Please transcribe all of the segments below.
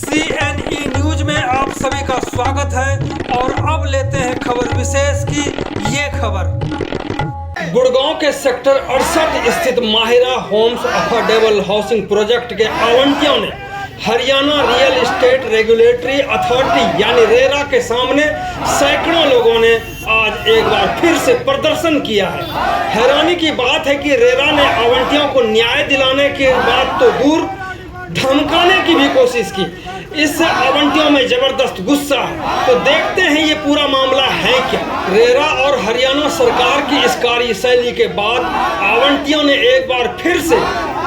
CNE news में आप सभी का स्वागत है और अब लेते हैं खबर विशेष की ये खबर। गुड़गांव के सेक्टर 68 स्थित Mahira homes affordable housing project के आवंटियों ने Haryana real estate regulatory authority यानी रेरा के सामने सैकड़ों लोगों ने आज एक बार फिर से प्रदर्शन किया है। हैरानी की बात है कि रेरा ने आवंटियों को न्याय दिलाने के बाद तो दूर धमकाने की भी कोशिश की। इस आवंटियों में जबरदस्त गुस्सा है। तो देखते हैं ये पूरा मामला है क्या। रेरा और हरियाणा सरकार की इस कार्यशैली के बाद आवंटियों ने एक बार फिर से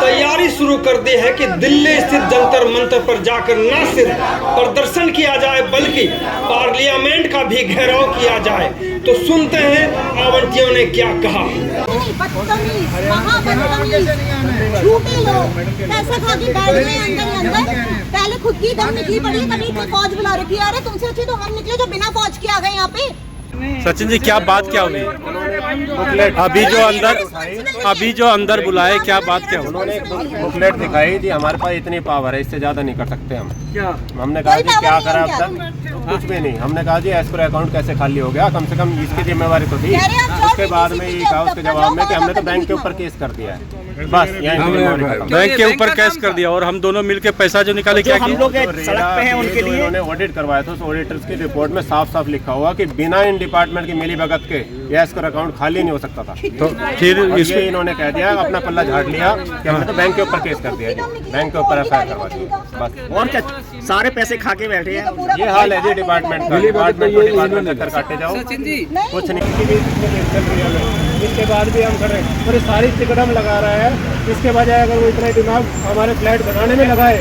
तैयारी शुरू कर दी है कि दिल्ली स्थित जंतर मंतर पर जाकर न सिर्फ प्रदर्शन किया जाए बल्कि पार्लियामेंट का भी घेराव किया जाए। तो सुनते हैं आवंटियों ने क्या कहा। झूठे लोग पैसा खा के बैठ गए अंदर पहले खुद की दम निकली पड़ी है, तभी इतनी फौज बुला रखी है। अरे तुमसे अच्छी तो हम निकले जो बिना फौज के आ गए यहाँ पे। सचिन जी क्या बात क्या हुई? अभी जो अंदर बुलाए क्या बात क्या हुई? उन्होंने बुकलेट दिखाई थी, हमारे पास इतनी पावर है, इससे ज्यादा नहीं कर सकते हम। क्या हमने कहा जी क्या करा अब तक? कुछ भी नहीं। हमने कहा जी एस्क्रो अकाउंट कैसे खाली हो गया, कम से कम इसकी जिम्मेवारी तो थी। उसके बाद में ये कहा उसके जवाब में कि हमने तो बैंक के ऊपर केस कर दिया है। बस बैंक के ऊपर केस कर दिया और हम दोनों मिलके पैसा जो निकाले क्या हम लोग सड़क पे हैं उनके लिए उन्होंने ऑडिट करवाया था। उस ऑडिटर्स की रिपोर्ट में साफ साफ लिखा हुआ कि बिना इन डिपार्टमेंट की मिली भगत के ये एस्क्रो अकाउंट खाली नहीं हो सकता था। तो फिर ये इन्होंने कह दिया, अपना पल्ला झाड़ लिया कि हमने तो बैंक के ऊपर केस कर दिया जी, बैंक के ऊपर FIR करवा दी। बस और क्या, सारे पैसे खा के बैठे हैं। ये हाल है जी डिपार्टमेंट का। डिपार्टमेंट चक्कर काटे जाओ, कुछ नहीं। इसके बाद भी हम खड़े और सारी टिकट हम लगा रहे हैं। इसके बजाय अगर वो इतना दिमाग हमारे फ्लैट बनाने में लगाए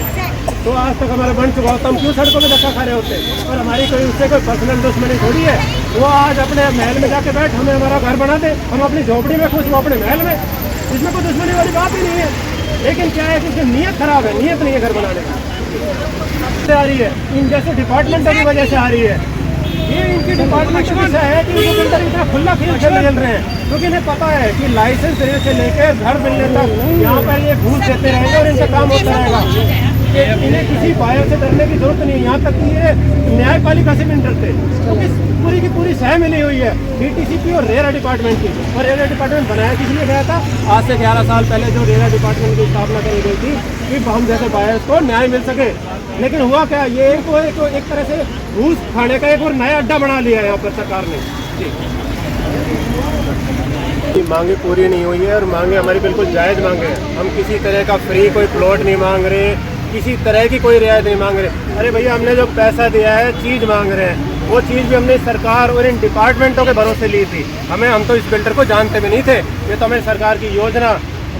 तो आज तक हमारा बन चुका होता। हम क्यों सड़कों में धक्का खा रहे होते? और हमारी कोई उससे कोई पर्सनल दुश्मनी थोड़ी है। वो आज अपने महल में जाके बैठ, हमें हमारा घर बना दे, हम अपनी झोपड़ी में खुश, वो अपने महल में। इसमें कोई दुश्मनी वाली बात ही नहीं है। लेकिन क्या है कि उसकी नीयत खराब है, नीयत नहीं है घर बनाने की। आ रही है इन जैसे डिपार्टमेंटों की वजह से आ रही है। ये इनकी डिपार्टमेंट की वजह है कि इनके अंदर इतना खुला खेल खेल रहे हैं, क्योंकि इन्हें पता है कि लाइसेंस देने से लेकर घर मिलने तक यहाँ पर ये घूस देते रहेंगे और इनका काम होता रहेगा। इन्हें किसी बाहर से डरने की जरूरत नहीं है। यहाँ तक कि ये न्यायपालिका से भी नहीं डरते, क्योंकि पूरी की पूरी सह मिली हुई है DTCP और रेरा डिपार्टमेंट की। और रेरा डिपार्टमेंट बनाया किस लिए गया था? आज से 11 साल पहले जो रेरा डिपार्टमेंट की स्थापना करी गई थी कि हम जैसे बायर्स को न्याय मिल सके। लेकिन हुआ क्या, ये एक तरह से घूस खाने का एक और नया अड्डा बना लिया यहाँ पर सरकार ने। मांगे पूरी नहीं हुई है और मांगे हमारी बिल्कुल जायज़ मांगे हैं। हम किसी तरह का फ्री कोई प्लॉट नहीं मांग रहे, किसी तरह की कोई रियायत नहीं मांग रहे। अरे भैया हमने जो पैसा दिया है चीज़ मांग रहे हैं, वो चीज़ भी हमने सरकार और इन डिपार्टमेंटों के भरोसे ली थी। हम तो इस बिल्डर को जानते भी नहीं थे। ये तो हमें सरकार की योजना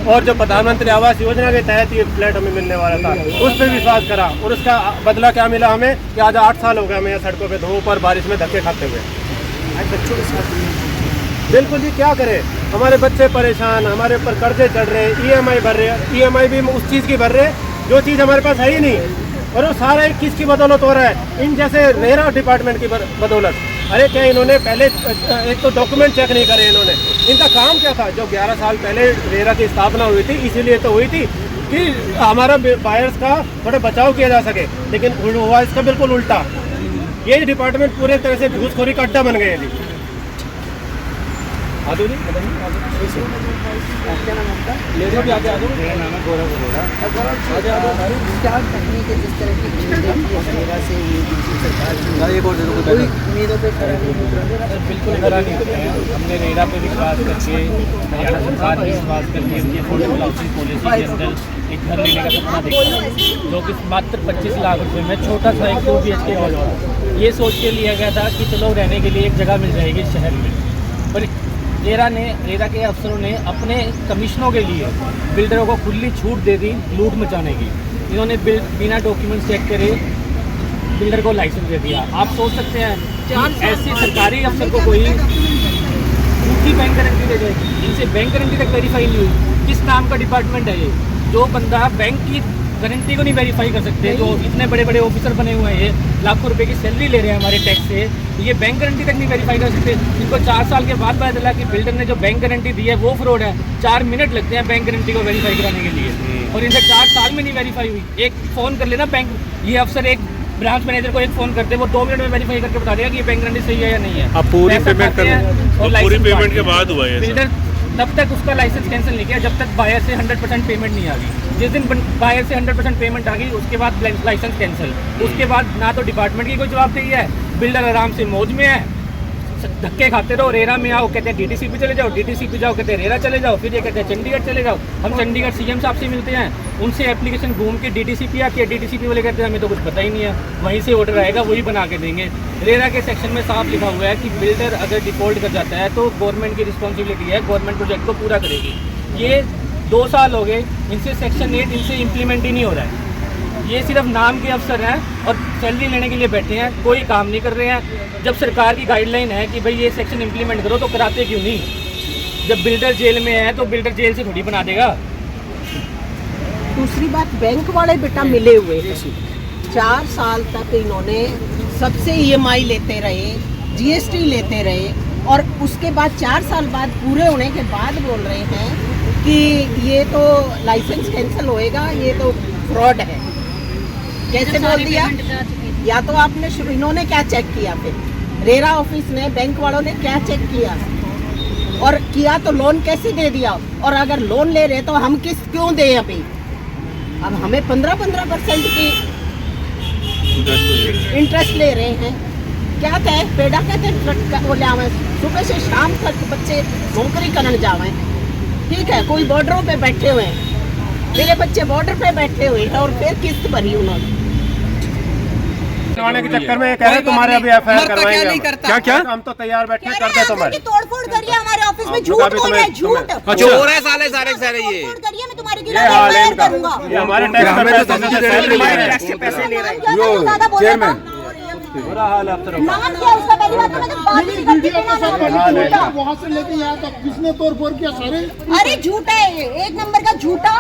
और जो प्रधानमंत्री आवास योजना के तहत ये फ्लैट हमें मिलने वाला था, उस पर विश्वास करा और उसका बदला क्या मिला हमें कि आज 8 साल हो गए हमें सड़कों पे धूप और बारिश में धक्के खाते हुए। बच्चों के साथ बिल्कुल जी, क्या करें, हमारे बच्चे परेशान, हमारे ऊपर कर्जे चढ़ रहे हैं, EMI भर रहे हैं। EMI भी उस चीज़ की भर रहे हैं जो चीज़ हमारे पास है ही नहीं। और वो सारा किसकी बदौलत हो रहा है? इन जैसे रेरा डिपार्टमेंट की बदौलत। अरे क्या इन्होंने पहले एक तो डॉक्यूमेंट चेक नहीं करे इन्होंने। इनका काम क्या था? जो 11 साल पहले रेरा की स्थापना हुई थी इसीलिए तो हुई थी कि हमारा बायर्स का थोड़ा बचाव किया जा सके, लेकिन हुआ इसका बिल्कुल उल्टा। ये डिपार्टमेंट पूरे तरह से घूसखोरी का अड्डा बन गए हैं। क्या नाम आपका? मेरा नाम है गौरव अरोड़ा। क्या तकनीक है जिस तरह की से सरकार उम्मीदों पे खरा नहीं? बिल्कुल खरा नहीं होता है। हमने रेरा पे विश्वास करके, हरियाणा सरकार पे विश्वास करके उनकी अफोर्डेबल हाउसिंग पॉलिसी के अंदर एक घर लेने का सपना देखा, जो कि मात्र 25 लाख रुपए में छोटा सा एक 2 BHK घर था। ये सोच के लिया गया था कि चलो रहने के लिए एक जगह मिल जाएगी शहर में। पर रेरा के अफसरों ने अपने कमीशनों के लिए बिल्डरों को खुली छूट दे दी लूट मचाने की। इन्होंने बिना डॉक्यूमेंट चेक करे बिल्डर को लाइसेंस दे दिया। आप सोच सकते हैं कि ऐसे सरकारी अफसर को कोई झूठी बैंक गारंटी दे जाएगी? इनसे बैंक गारंटी तक वेरीफाई नहीं हुई। किस नाम का डिपार्टमेंट है ये? जो बंदा बैंक की गारंटी को नहीं वेरीफाई कर सकते, जो इतने बड़े बड़े ऑफिसर बने हुए हैं, लाखों रुपए की सैलरी ले रहे हैं हमारे टैक्स से, ये बैंक गारंटी तक नहीं वेरीफाई कर सकते। इनको 4 साल के बाद पता चला कि बिल्डर ने जो बैंक गारंटी दी है वो फ्रॉड है। 4 मिनट लगते हैं बैंक गारंटी को वेरीफाई कराने के लिए और इनसे 4 साल में नहीं वेरीफाई हुई। एक फ़ोन कर लेना बैंक ये अफसर एक ब्रांच मैनेजर को एक फ़ोन करते हैं, वो 2 मिनट में वेरीफाई करके बता देगा कि ये बैंक गारंटी सही है या नहीं है। आप पूरी पैसा पेमेंट खाते हैं और पूरी लाइसेंस पेमेंट के बांटते हैं। बाद हुआ है ऐसा। बिल्डर तब तक उसका लाइसेंस कैंसिल नहीं किया जब तक बायर से 100% पेमेंट नहीं आ गई। जिस दिन बायर से 100% पेमेंट आ गई उसके बाद लाइसेंस कैंसिल। उसके बाद ना तो डिपार्टमेंट की कोई जवाबदेही है, बिल्डर आराम से मौज में है, धक्के खाते रहो। रेरा में आओ कहते हैं डीटीसी पे चले जाओ, डीटीसी पे जाओ कहते हैं रेरा चले जाओ, फिर ये कहते हैं चंडीगढ़ चले जाओ। हम चंडीगढ़ सीएम साहब से मिलते हैं, उनसे एप्लीकेशन घूम के डीटीसी पे आती है, डीटीसी वाले कहते हैं हमें तो कुछ पता ही नहीं है, वहीं से ऑर्डर आएगा वही बना के देंगे। रेरा के सेक्शन में साफ लिखा हुआ है कि बिल्डर अगर डिफॉल्ट कर जाता है तो गवर्नमेंट की रिस्पॉन्सिबिलिटी है, गवर्नमेंट प्रोजेक्ट को पूरा करेगी। ये 2 साल हो गए, इनसे सेक्शन 8 इनसे इम्प्लीमेंट ही नहीं हो रहा है। ये सिर्फ नाम के अफसर हैं और सैलरी लेने के लिए बैठे हैं, कोई काम नहीं कर रहे हैं। जब सरकार की गाइडलाइन है कि भाई ये सेक्शन इम्प्लीमेंट करो तो कराते क्यों नहीं? जब बिल्डर जेल में है तो बिल्डर जेल से थोड़ी बना देगा। दूसरी बात, बैंक वाले बेटा मिले हुए हैं। 4 साल तक इन्होंने सबसे EMI लेते रहे, GST लेते रहे, और उसके बाद 4 साल बाद पूरे होने के बाद बोल रहे हैं कि ये तो लाइसेंस कैंसिल होएगा, ये तो फ्रॉड है। कैसे बोल दिया? या तो आपने इन्होंने क्या चेक किया, फिर रेरा ऑफिस ने, बैंक वालों ने क्या चेक किया, और किया तो लोन कैसे दे दिया? और अगर लोन ले रहे तो हम किस्त क्यों दें अभी? अब हमें 15% की इंटरेस्ट ले रहे हैं। क्या कहे पेड़ा कहते बोले आवे सुबह से शाम तक बच्चे नौकरी करने जावे, ठीक है, कोई बॉर्डरों पे बैठे हुए हैं, मेरे बच्चे बॉर्डर पे बैठे हुए हैं और फिर किस्त भरी उन्होंने। के चक्कर में कह रहे तुम्हारे अभी FIR करवाएंगे। क्या क्या? हम तो तैयार बैठे कर दे तुम्हारे। तोड़फोड़ करिए हमारे ऑफिस में, झूठ बोल रहे हैं, झूठ। चोर है साले सारे ये। तोड़फोड़ करिए, मैं तुम्हारे ये हाल है खिलाफ इनका। करूंगा। ये हमारे टैक्स का पैसा टैक्स के पैसे ले रहे हैं। चेयरमैन बुरा हाल है अब नाम क्या उसका? पहली बात तो मैं तो बात नहीं करती बिना नाम। वहाँ से लेके यहाँ तक किसने तोड़-फोड़ किया सारे? अरे झूठा है ये, 1 नंबर का झूठा।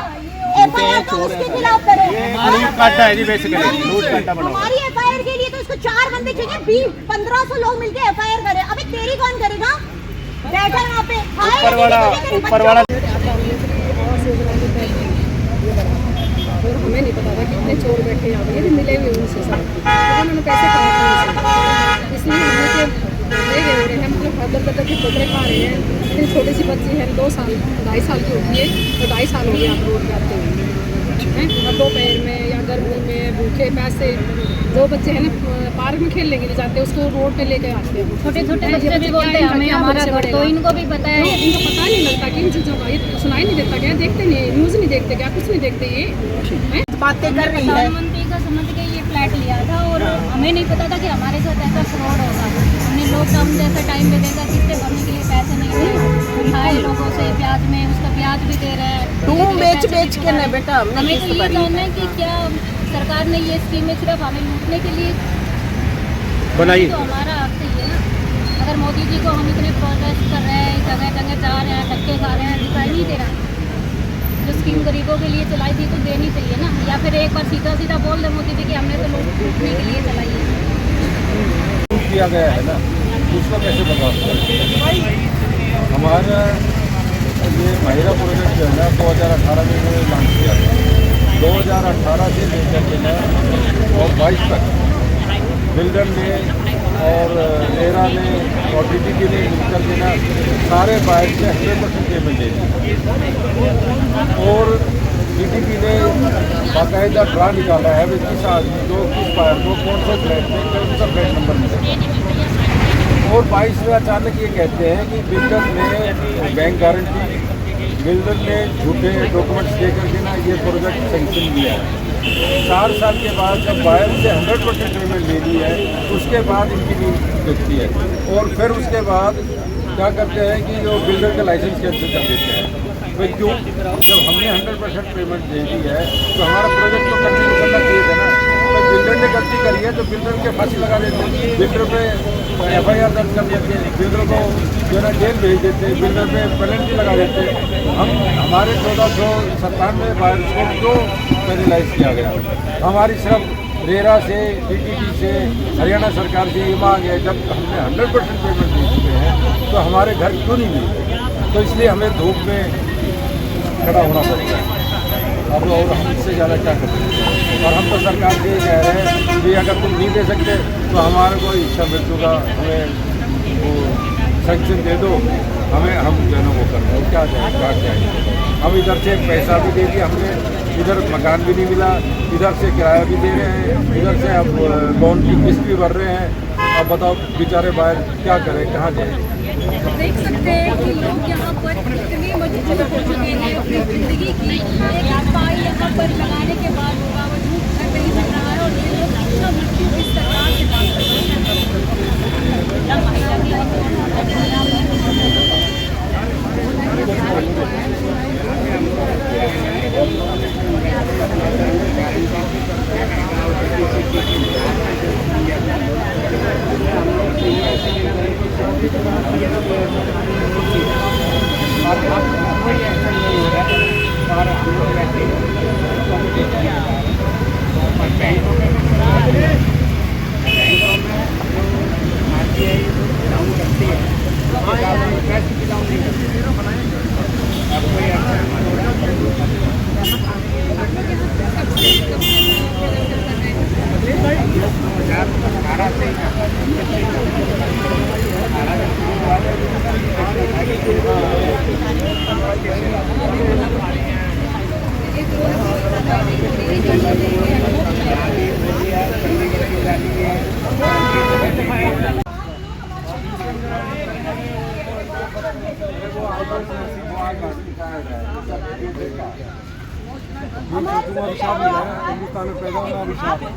FIR तो उसके खिलाफ करो। लूट काटा है जी, बेसिकली लूट काटा बना। हमारी FIR के लिए तो इसको 4 बंदे चाहिए, 1500 लोग मिलके FIR करे। अबे तेरी कौन करेगा? बैठा वहाँ पे ऊपर वाला और हमें नहीं पता था कितने चोर बैठे यहाँ पे, ये भी मिले हुए उनसे सब, तो उन्होंने पैसे कहा, इसलिए हमें ले गए हो रहे हैं, मतलब बदल के ठोकरे खा रहे हैं। इतनी छोटी सी बच्ची है, 2 साल 2.5 साल की होती है, तो 2.5 साल हो गए आप रोड पे आते हुए हैं, और दोपहर में या गर्मी में भूखे पैसे। जो बच्चे हैं ना पार्क में खेलने के लिए जाते हैं, उसको रोड पे लेके आते हैं। छोटे छोटे बच्चे भी बोलते हैं हमें हमारा घर, तो इनको भी पता है। इनको पता नहीं लगता कि इन चीज़ों का, ये सुनाई नहीं देता क्या? देखते नहीं, न्यूज़ नहीं देखते क्या? कुछ नहीं देखते ये बातें कर रही है। प्रधानमंत्री का समझ के ये फ्लैट लिया था और हमें नहीं पता था कि हमारे साथ ऐसा फ्रॉड होगा। हमने लॉकडाउन जैसा टाइम में देखा, किस्तें भरने के लिए पैसे नहीं थे, उठाए लोगों से ब्याज में, उसका ब्याज भी दे रहे हैं। तुम बेच के ना बेटा, हमें तो ये जानना है कि क्या सरकार ने ये स्कीमें सिर्फ हमें लूटने के लिए बनाई? तो हमारा हक चाहिए ना। अगर मोदी जी को हम इतने प्रोटेस्ट कर रहे हैं, जगह जगह जा रहे हैं, धक्के खा रहे हैं, दिखाई नहीं दे रहा। जो स्कीम गरीबों के लिए चलाई थी तो देनी चाहिए ना, या फिर एक बार सीधा सीधा बोल दे मोदी जी कि हमने तो लूटने के लिए चलाई है। किया गया है ना, उसको कैसे बर्दाश्त करें? हमारा ये महिला प्रोजेक्ट जो है ना 2018 में इन्होंने लॉन्च किया था। 2018 से लेकर के ना और 22 तक बिल्डर ने और रेरा ने और DTP ने मिलकर के ना सारे बाइक से 100% पेमेंट दे दी, और DTP ने बाकायदा ड्रा निकाला है किस आदमी को, किस बायर को, कौन सा फ्लैट में कौन सा फ्लैट नंबर मिलेगा। और 22 में अचानक ये कहते हैं कि बिल्डर ने बैंक गारंटी, बिल्डर ने झूठे डॉक्यूमेंट्स दे करके ना ये प्रोजेक्ट सेंक्शन किया है। 4 साल के बाद जब बायर से 100% पेमेंट ले ली है, उसके बाद इनकी नींद दिखती है, और फिर उसके बाद क्या करते हैं कि जो बिल्डर का लाइसेंस कैंसिल कर देते हैं। तो क्यों? जब हमने 100% पेमेंट दे दी है तो हमारा प्रोजेक्ट तो कंटिन्यू करना चाहिए था ना। तो बिल्डर ने गलती करी है तो बिल्डर के फांसी लगा देते, बिल्डर पे FIR दर्ज कर देते, बिल्डर को जो है ना जेल भेज देते, बिल्डर पे पेनल्टी लगा देते। हम हमारे 1497 बायर्स को क्यों पेनलाइज किया गया? हमारी सिर्फ रेरा से, DTP से, हरियाणा सरकार से ये मांग है, जब हमने 100% पेमेंट दे चुके हैं तो हमारे घर क्यों नहीं मिले? तो इसलिए हमें धूप में खड़ा होना पड़ेगा। अब और हम इससे ज़्यादा क्या कर सकते हैं? और हम तो सरकार से ये कह रहे हैं कि अगर तुम नहीं दे सकते तो हमारे को इच्छा मृत्यु का हमें वो सैंक्शन दे दो, हमें हम जो है ना वो कर दो, क्या चाहिए। हम इधर से पैसा भी दे दिया हमने, इधर मकान भी नहीं मिला, इधर से किराया भी दे रहे हैं, इधर से अब लोन की किस्त भी भर रहे हैं। अब बताओ बेचारे बाहर क्या करें, कहाँ जाएँ। देख सकते हैं कि लोग यहाँ पर इतनी मजबूर हो चुके हैं अपनी ज़िंदगी की, एक पाई यहाँ पर लगाने के बाद बावजूद घर नहीं मिल रहा है और ये लोग अपना मृत्यु इस सरकार से बात कर रहे हिंदुस्तान में पैदा होना अभिशाप है।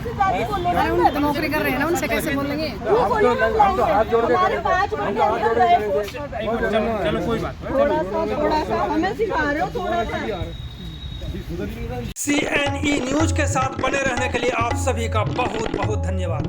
तो नौकरी कर रहे हैं ना, उनसे कैसे बोलेंगे। हम तो हाथ जोड़ के करेंगे, चलो कोई बात थोड़ा सा हमें सिखा रहे हो थोड़ा सा। CNE न्यूज के साथ बने रहने के लिए आप सभी का बहुत बहुत धन्यवाद।